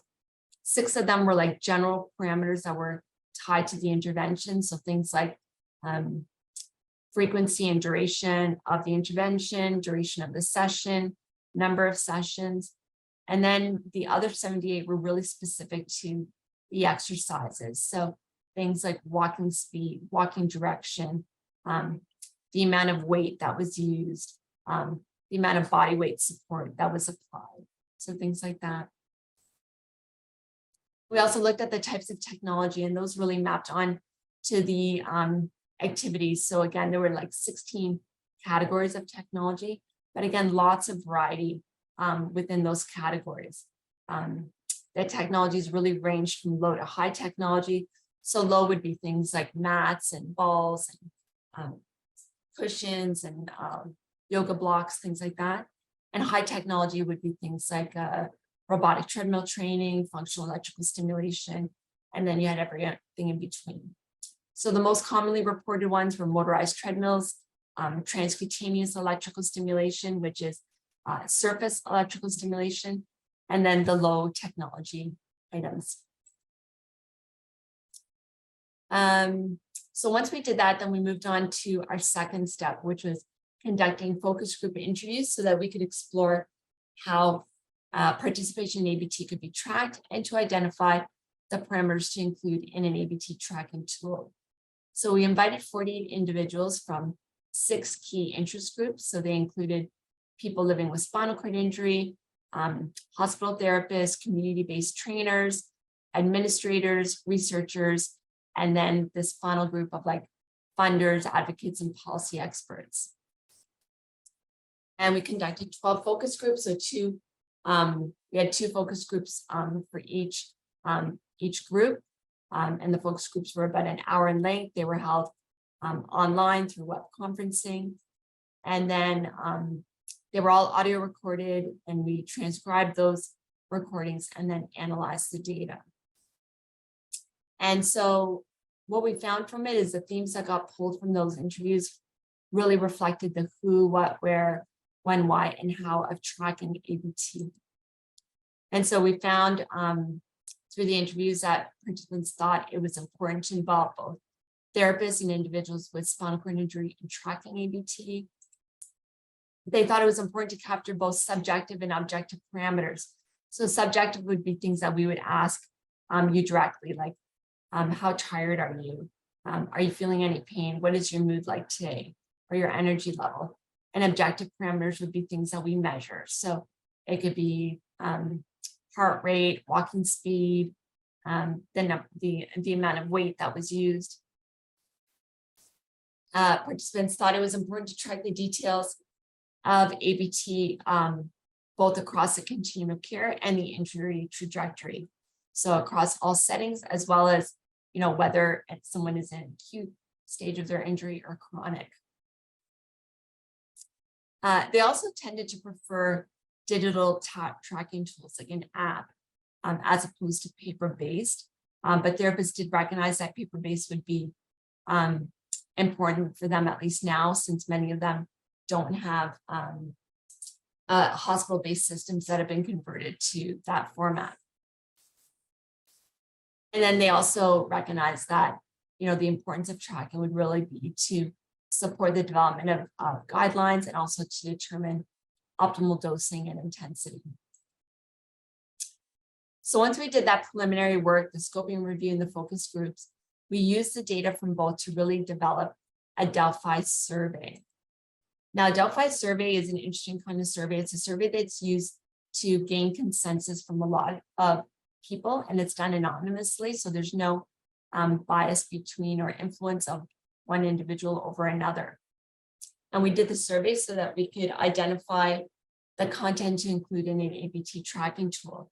S2: 6 of them were like general parameters that were tied to the intervention. So things like frequency and duration of the intervention, duration of the session, number of sessions. And then the other 78 were really specific to the exercises. So things like walking speed, walking direction, the amount of weight that was used, the amount of body weight support that was applied. So things like that. We also looked at the types of technology, and those really mapped on to the activities. So again, there were like 16 categories of technology, but again, lots of variety within those categories. The technologies really ranged from low to high technology. So low would be things like mats and balls and cushions and yoga blocks, things like that. And high technology would be things like robotic treadmill training, functional electrical stimulation, and then you had everything in between. So the most commonly reported ones were motorized treadmills, transcutaneous electrical stimulation, which is surface electrical stimulation, and then the low technology items. So once we did that, then we moved on to our second step, which was conducting focus group interviews so that we could explore how participation in ABT could be tracked and to identify the parameters to include in an ABT tracking tool. So we invited 48 individuals from 6 key interest groups. So they included people living with spinal cord injury, hospital therapists, community-based trainers, administrators, researchers, and then this final group of like funders, advocates, and policy experts. And we conducted 12 focus groups. So we had 2 focus groups for each group. And the focus groups were about an hour in length. They were held online through web conferencing. And then they were all audio recorded, and we transcribed those recordings and then analyzed the data. And so what we found from it is the themes that got pulled from those interviews really reflected the who, what, where, when, why, and how of tracking ABT. And so we found through the interviews that participants thought it was important to involve both therapists and individuals with spinal cord injury in tracking ABT. They thought it was important to capture both subjective and objective parameters. So subjective would be things that we would ask you directly, like how tired are you? Are you feeling any pain? What is your mood like today? Or your energy level? And objective parameters would be things that we measure. So it could be heart rate, walking speed, the amount of weight that was used. Participants thought it was important to track the details of ABT both across the continuum of care and the injury trajectory. So across all settings, as well as, whether someone is in acute stage of their injury or chronic. They also tended to prefer digital tracking tools like an app as opposed to paper-based. But therapists did recognize that paper-based would be important for them, at least now, since many of them don't have hospital-based systems that have been converted to that format. And then they also recognize that, the importance of tracking would really be to support the development of guidelines and also to determine optimal dosing and intensity. So once we did that preliminary work, the scoping review and the focus groups, we used the data from both to really develop a Delphi survey. Now, a Delphi survey is an interesting kind of survey. It's a survey that's used to gain consensus from a lot of people, and it's done anonymously. So there's no bias between or influence of one individual over another. And we did the survey so that we could identify the content to include in an ABT tracking tool.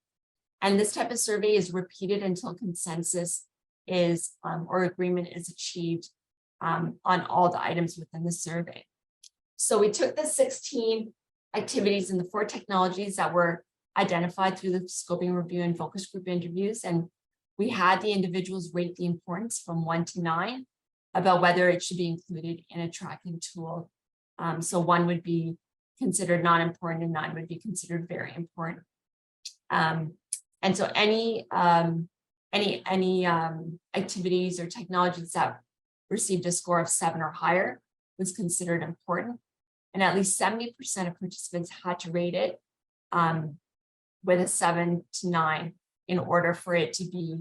S2: And this type of survey is repeated until consensus is or agreement is achieved on all the items within the survey. So we took the 16 activities and the 4 technologies that were identified through the scoping review and focus group interviews, and we had the individuals rate the importance from 1 to 9 about whether it should be included in a tracking tool. So 1 would be considered not important and 9 would be considered very important. And so any activities or technologies that received a score of 7 or higher was considered important. And at least 70% of participants had to rate it with a 7 to 9 in order for it to be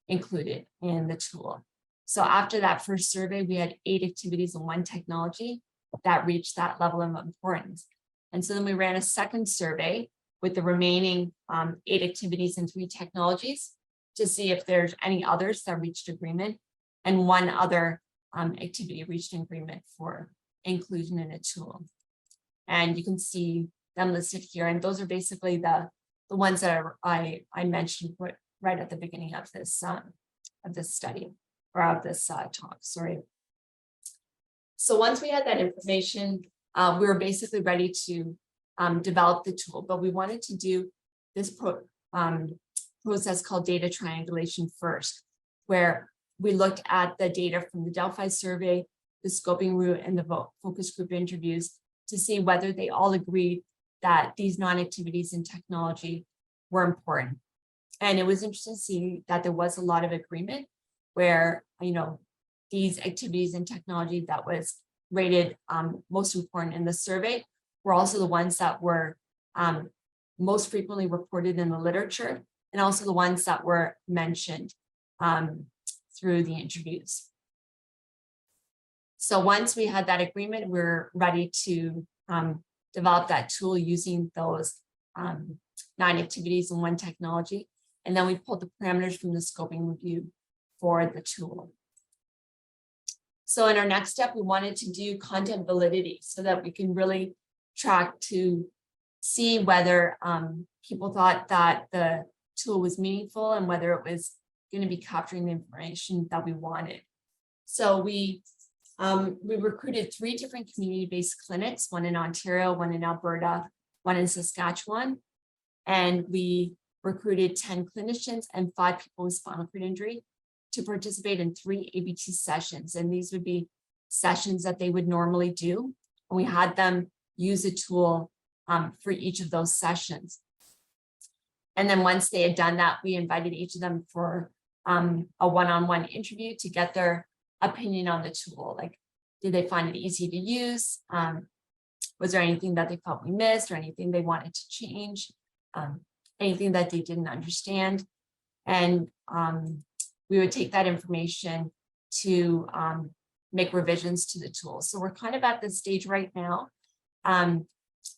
S2: included in the tool. So after that first survey, we had 8 activities and 1 technology that reached that level of importance. And so then we ran a second survey with the remaining 8 activities and 3 technologies to see if there's any others that reached agreement, and 1 other activity reached an agreement for inclusion in a tool. And you can see them listed here. And those are basically the ones that I mentioned right at the beginning of this study, or of this talk, sorry. So once we had that information, we were basically ready to develop the tool, but we wanted to do this process called data triangulation first, where we looked at the data from the Delphi survey, the scoping route, and the focus group interviews to see whether they all agreed that these non-activities in technology were important. And it was interesting to see that there was a lot of agreement where, these activities in technology that was rated most important in the survey were also the ones that were most frequently reported in the literature, and also the ones that were mentioned through the interviews. So once we had that agreement, we're ready to develop that tool using those 9 activities in one technology. And then we pulled the parameters from the scoping review for the tool. So in our next step, we wanted to do content validity so that we can really track to see whether people thought that the tool was meaningful and whether it was going to be capturing the information that we wanted. So we recruited 3 different community-based clinics, one in Ontario, one in Alberta, one in Saskatchewan. And we recruited 10 clinicians and 5 people with spinal cord injury to participate in 3 ABT sessions. And these would be sessions that they would normally do. And we had them use a tool for each of those sessions. And then once they had done that, we invited each of them for a one-on-one interview to get their opinion on the tool. Like, did they find it easy to use? Was there anything that they felt we missed, or anything they wanted to change? Anything that they didn't understand? And we would take that information to make revisions to the tool. So we're kind of at this stage right now.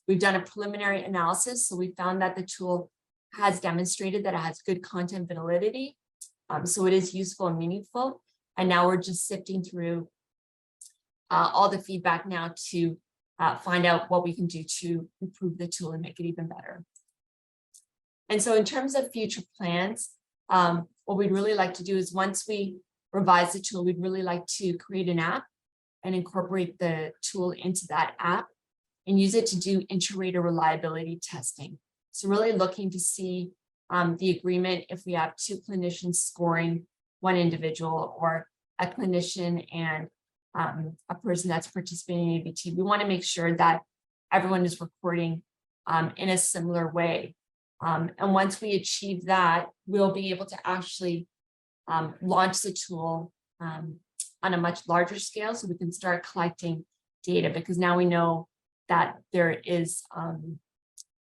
S2: We've done a preliminary analysis. So we found that the tool has demonstrated that it has good content validity. So it is useful and meaningful. And now we're just sifting through all the feedback now to find out what we can do to improve the tool and make it even better. And so in terms of future plans, what we'd really like to do is, once we revise the tool, we'd really like to create an app and incorporate the tool into that app and use it to do inter-rater reliability testing. So really looking to see the agreement if we have 2 clinicians scoring one individual, or a clinician and a person that's participating in ABT. We want to make sure that everyone is recording in a similar way. And once we achieve that, we'll be able to actually launch the tool on a much larger scale, so we can start collecting data, because now we know that there is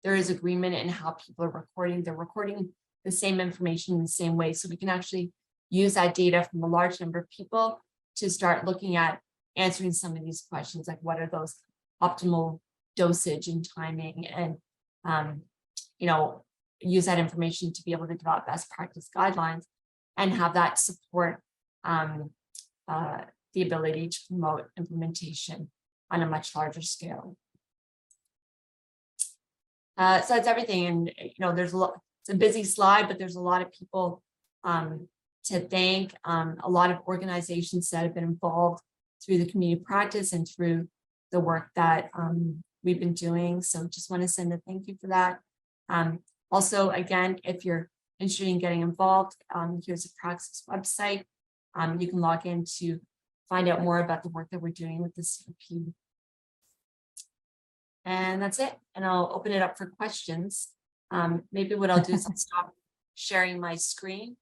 S2: agreement in how people are recording. They're recording the same information in the same way, so we can actually use that data from a large number of people to start looking at answering some of these questions, like what are those optimal dosage and timing, and use that information to be able to develop best practice guidelines and have that support the ability to promote implementation on a much larger scale. So that's everything. And there's a lot. It's a busy slide, but there's a lot of people to thank, a lot of organizations that have been involved through the community practice and through the work that we've been doing. So just want to send a thank you for that. Also, again, if you're interested in getting involved, here's a Praxis website. You can log in to find out more about the work that we're doing with the COP. And that's it. And I'll open it up for questions. Maybe what I'll do is I'll stop sharing my screen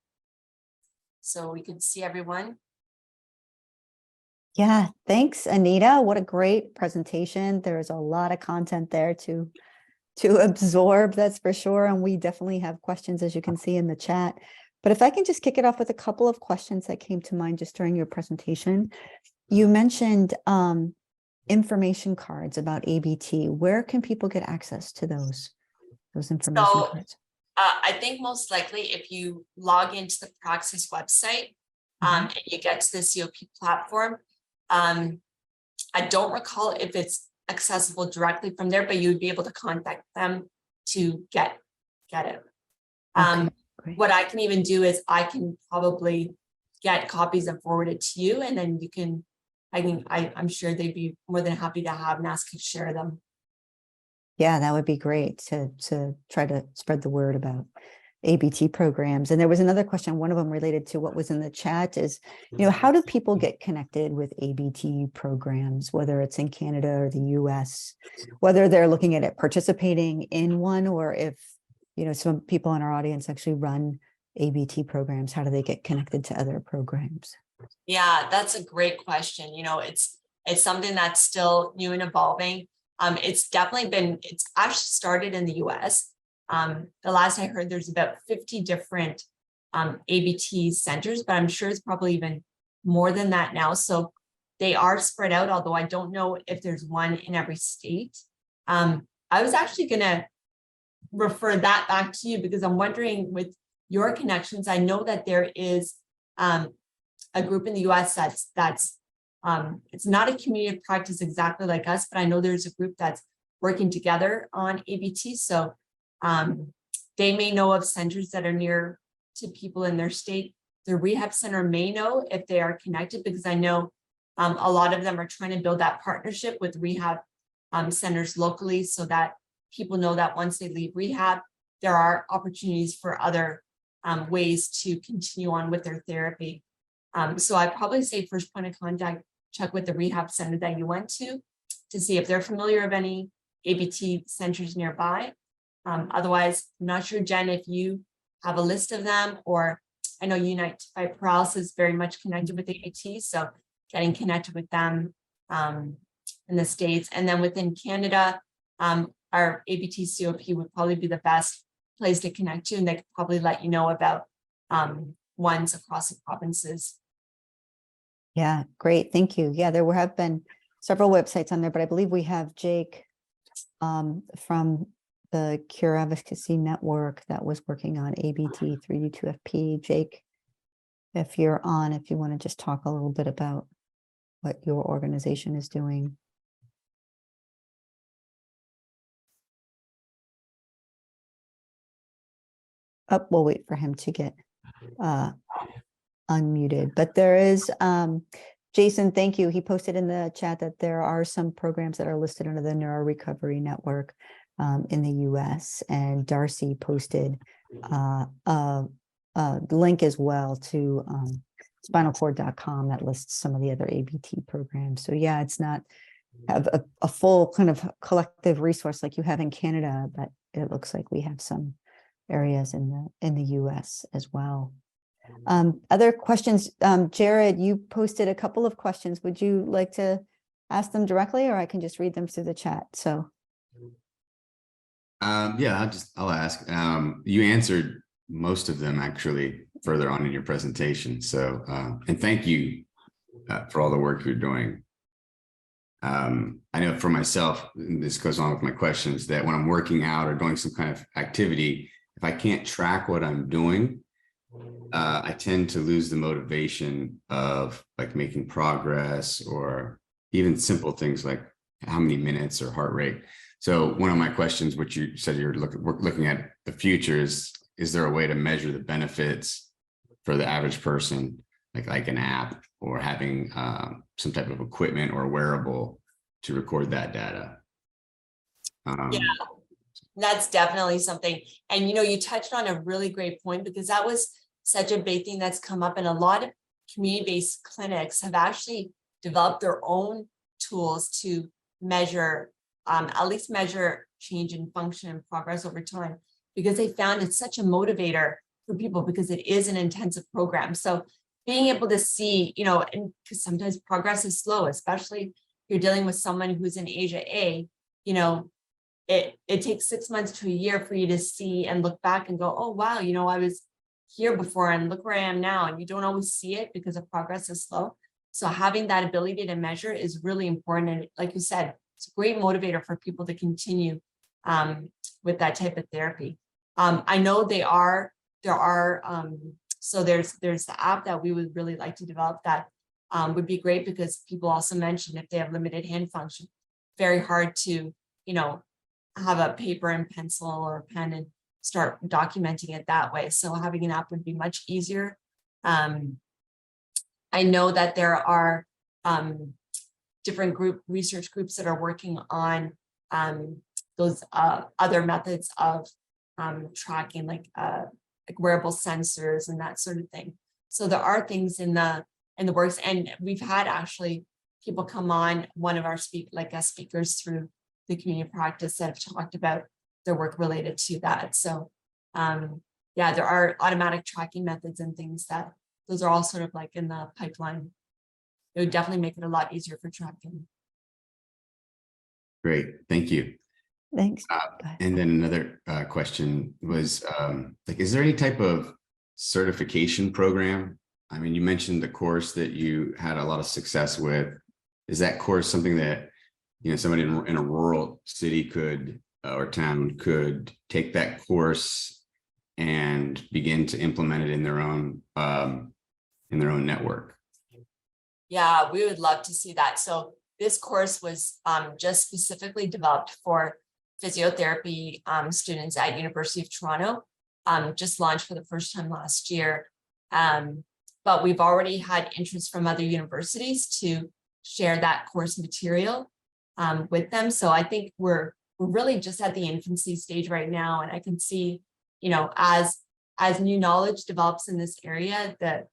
S2: so we can see everyone.
S1: Yeah, thanks, Anita. What a great presentation. There's a lot of content there to absorb, that's for sure. And we definitely have questions, as you can see in the chat. But if I can just kick it off with a couple of questions that came to mind just during your presentation. You mentioned information cards about ABT. Where can people get access to those information cards?
S2: I think most likely if you log into the Praxis website and you get to the COP platform, I don't recall if it's accessible directly from there, but you'd be able to contact them to get it.
S1: Okay, great.
S2: What I can even do is I can probably get copies and forward it to you, and then you can, I'm sure they'd be more than happy to have NASCA share them.
S1: Yeah, that would be great to try to spread the word about ABT programs. And there was another question, one of them related to what was in the chat is, how do people get connected with ABT programs, whether it's in Canada or the US, whether they're looking at it participating in one, or if, some people in our audience actually run ABT programs, how do they get connected to other programs?
S2: Yeah, that's a great question. It's something that's still new and evolving. It's actually started in the US. The last I heard, there's about 50 different ABT centers, but I'm sure it's probably even more than that now. So they are spread out, although I don't know if there's one in every state. I was actually going to refer that back to you because I'm wondering with your connections, I know that there is a group in the US that's it's not a community of practice exactly like us, but I know there's a group that's working together on ABT. So they may know of centers that are near to people in their state. The rehab center may know if they are connected, because I know a lot of them are trying to build that partnership with rehab centers locally, so that people know that once they leave rehab, there are opportunities for other ways to continue on with their therapy. So I'd probably say first point of contact, check with the rehab center that you went to see if they're familiar of any ABT centers nearby. Otherwise, I'm not sure, Jen, if you have a list of them, or I know Unite to Fight Paralysis is very much connected with ABT, so getting connected with them in the States. And then within Canada, our ABT COP would probably be the best place to connect to, and they could probably let you know about ones across the provinces.
S1: Yeah, great. Thank you. Yeah, there have been several websites on there, but I believe we have Jake from the Cure Advocacy Network that was working on ABT 3D2FP. Jake, if you're on, if you want to just talk a little bit about what your organization is doing. Oh, we'll wait for him to get unmuted, but there is Jason, thank you. He posted in the chat that there are some programs that are listed under the Neuro Recovery Network in the US, and Darcy posted a link as well to spinalcord.com that lists some of the other ABT programs. So yeah, it's not have a full kind of collective resource like you have in Canada, but it looks like we have some areas in the US as well. Other questions? Jared, you posted a couple of questions. Would you like to ask them directly, or I can just read them through the chat? So
S4: yeah, I'll ask. You answered most of them actually further on in your presentation. So, and thank you for all the work you're doing. I know for myself, and this goes on with my questions, that when I'm working out or doing some kind of activity, if I can't track what I'm doing, I tend to lose the motivation of like making progress, or even simple things like how many minutes or heart rate. So one of my questions, which you said you're looking at the future, is there a way to measure the benefits for the average person, like an app, or having some type of equipment or wearable to record that data?
S2: Yeah, that's definitely something. And, you touched on a really great point, because that was such a big thing that's come up, and a lot of community-based clinics have actually developed their own tools to measure, at least measure change in function and progress over time, because they found it's such a motivator for people, because it is an intensive program. So being able to see, and because sometimes progress is slow, especially if you're dealing with someone who's in Asia A, it takes 6 months to a year for you to see and look back and go, oh, wow, I was here before and look where I am now. And you don't always see it because the progress is slow. So having that ability to measure is really important. And like you said, it's a great motivator for people to continue with that type of therapy. I know so there's the app that we would really like to develop that would be great, because people also mentioned if they have limited hand function, very hard to, have a paper and pencil or pen and start documenting it that way. So having an app would be much easier. I know that there are different research groups that are working on those other methods of tracking, like wearable sensors and that sort of thing. So there are things in the works, and we've had actually people come on, one of our guest speakers through the community practice that have talked about their work related to that. So yeah, there are automatic tracking methods and things that those are all sort of like in the pipeline. It would definitely make it a lot easier for tracking.
S4: Great, thank you.
S1: Thanks.
S4: And then another question was, like, is there any type of certification program? I mean, you mentioned the course that you had a lot of success with. Is that course something that, somebody in a rural city could or town could take that course and begin to implement it in their own network?
S2: Yeah, we would love to see that. So this course was just specifically developed for physiotherapy students at University of Toronto, just launched for the first time last year. But we've already had interest from other universities to share that course material with them. So I think we're really just at the infancy stage right now. And I can see, as new knowledge develops in this area, that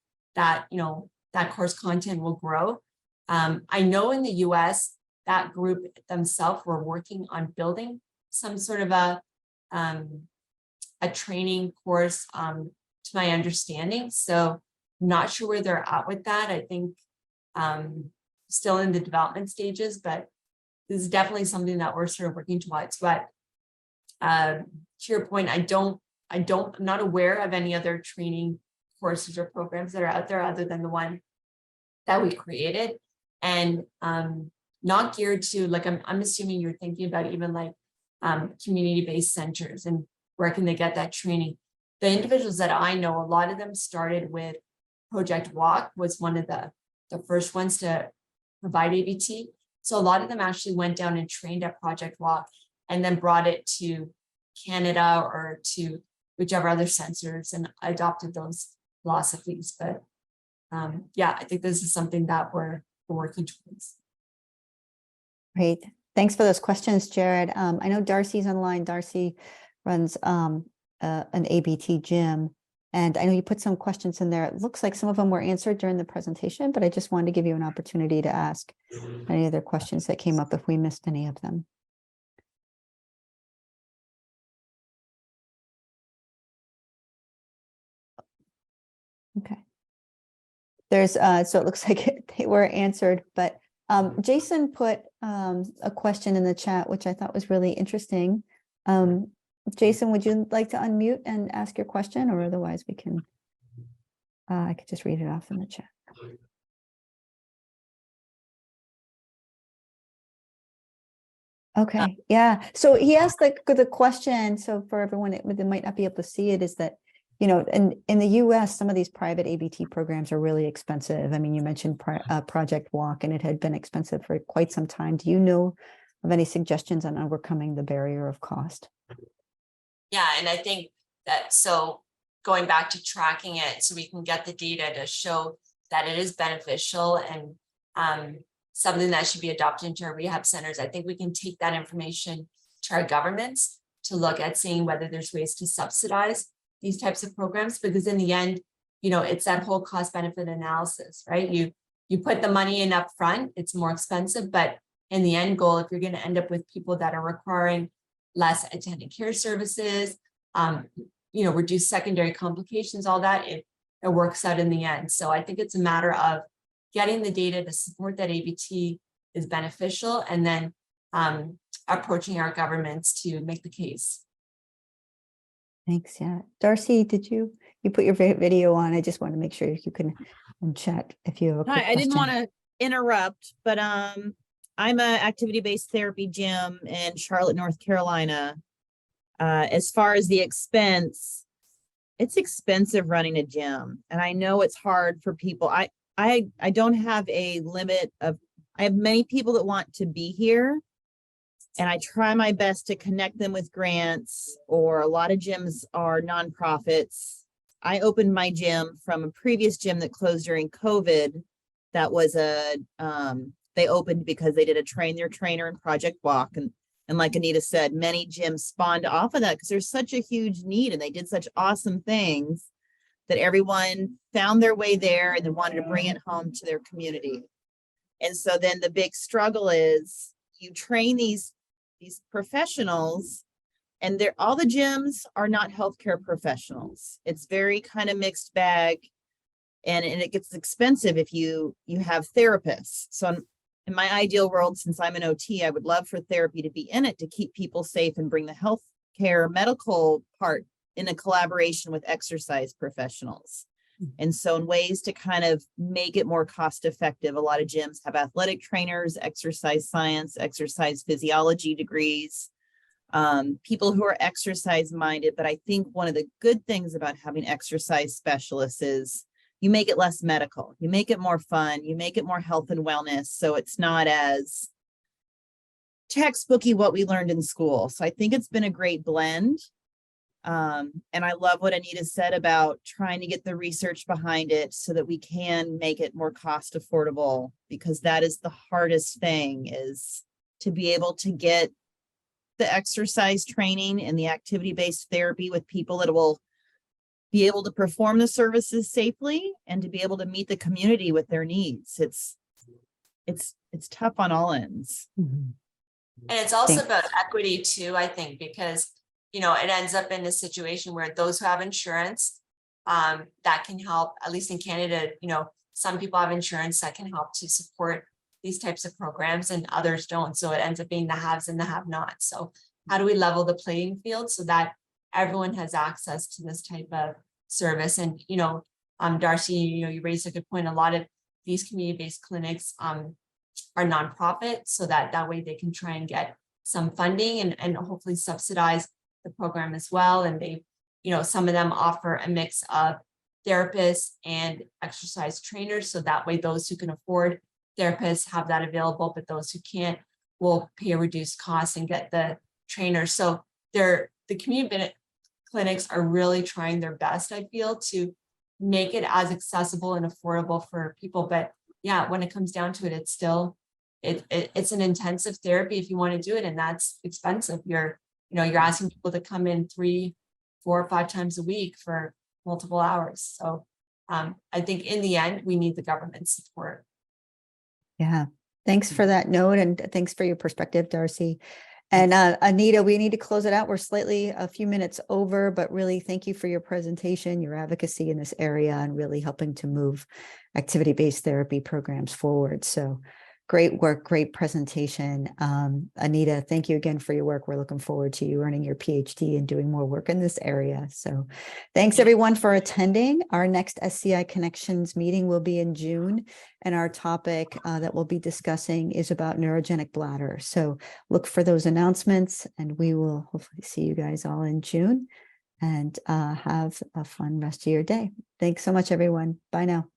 S2: course content will grow. I know in the US, that group themselves were working on building some sort of a training course, to my understanding. So I'm not sure where they're at with that. I think still in the development stages, but this is definitely something that we're sort of working towards. But to your point, I'm not aware of any other training courses or programs that are out there other than the one that we created, and not geared to, like, I'm assuming you're thinking about even like community-based centers and where can they get that training. The individuals that I know, a lot of them started with Project Walk, was one of the first ones to provide ABT. So a lot of them actually went down and trained at Project Walk and then brought it to Canada or to whichever other sensors and adopted those philosophies. But yeah, I think this is something that we're working towards.
S1: Great. Thanks for those questions, Jared. I know Darcy's online. Darcy runs an ABT gym, and I know you put some questions in there. It looks like some of them were answered during the presentation, but I just wanted to give you an opportunity to ask any other questions that came up if we missed any of them. Okay. There's so it looks like they were answered, but Jason put a question in the chat, which I thought was really interesting. Jason, would you like to unmute and ask your question, or otherwise we can, I could just read it off in the chat. Okay, yeah. So he asked the question, so for everyone that might not be able to see it, is that, in the US, some of these private ABT programs are really expensive. I mean, you mentioned Project Walk, and it had been expensive for quite some time. Do you know of any suggestions on overcoming the barrier of cost?
S2: Yeah, and I think that, so going back to tracking it so we can get the data to show that it is beneficial and something that should be adopted into our rehab centers, I think we can take that information to our governments to look at seeing whether there's ways to subsidize these types of programs, because in the end, it's that whole cost benefit analysis, right? You put the money in up front, it's more expensive, but in the end goal, if you're going to end up with people that are requiring less attendant care services, reduce secondary complications, all that, it works out in the end. So I think it's a matter of getting the data to support that ABT is beneficial, and then approaching our governments to make the case.
S1: Thanks. Yeah. Darcy, did you put your video on? I just want to make sure you can chat if you have a quick
S5: Hi, I didn't
S1: question.
S5: want to interrupt, but I'm an activity-based therapy gym in Charlotte, North Carolina. As far as the expense, it's expensive running a gym, and I know it's hard for people. I don't have a limit of, I have many people that want to be here. And I try my best to connect them with grants, or a lot of gyms are nonprofits. I opened my gym from a previous gym that closed during COVID. That was they opened because they did a train their trainer and Project Walk. And like Anita said, many gyms spawned off of that because there's such a huge need and they did such awesome things that everyone found their way there and then wanted to bring it home to their community. And so then the big struggle is you train these professionals, and all the gyms are not healthcare professionals. It's very kind of mixed bag, and it gets expensive if you have therapists. So in my ideal world, since I'm an OT, I would love for therapy to be in it to keep people safe and bring the healthcare medical part in a collaboration with exercise professionals. And so in ways to kind of make it more cost effective, a lot of gyms have athletic trainers, exercise science, exercise physiology degrees, people who are exercise minded. But I think one of the good things about having exercise specialists is you make it less medical, you make it more fun, you make it more health and wellness. So it's not as textbooky what we learned in school. So I think it's been a great blend. And I love what Anita said about trying to get the research behind it so that we can make it more cost affordable, because that is the hardest thing, is to be able to get the exercise training and the activity-based therapy with people that will be able to perform the services safely and to be able to meet the community with their needs. It's tough on all ends.
S1: Mhm.
S2: And it's also
S1: Thanks.
S2: about equity too, I think, because, it ends up in a situation where those who have insurance, that can help, at least in Canada, some people have insurance that can help to support these types of programs and others don't. So it ends up being the haves and the have-nots. So how do we level the playing field so that everyone has access to this type of service? And, Darcy, you raised a good point. A lot of these community-based clinics are nonprofit, so that way they can try and get some funding and hopefully subsidize the program as well. And they, some of them offer a mix of therapists and exercise trainers. So that way those who can afford therapists have that available, but those who can't will pay a reduced cost and get the trainers. So the community clinics are really trying their best, I feel, to make it as accessible and affordable for people. But yeah, when it comes down to it, it's still, it's an intensive therapy if you want to do it, and that's expensive. You're asking people to come in 3, 4, 5 times a week for multiple hours. So I think in the end, we need the government support.
S1: Yeah, thanks for that note, and thanks for your perspective, Darcy. And Anita, we need to close it out. We're slightly a few minutes over, but really thank you for your presentation, your advocacy in this area, and really helping to move activity-based therapy programs forward. So great work, great presentation. Anita, thank you again for your work. We're looking forward to you earning your PhD and doing more work in this area. So thanks everyone for attending. Our next SCI Connections meeting will be in June, and our topic that we'll be discussing is about neurogenic bladder. So look for those announcements, and we will hopefully see you guys all in June, and have a fun rest of your day. Thanks so much, everyone. Bye now.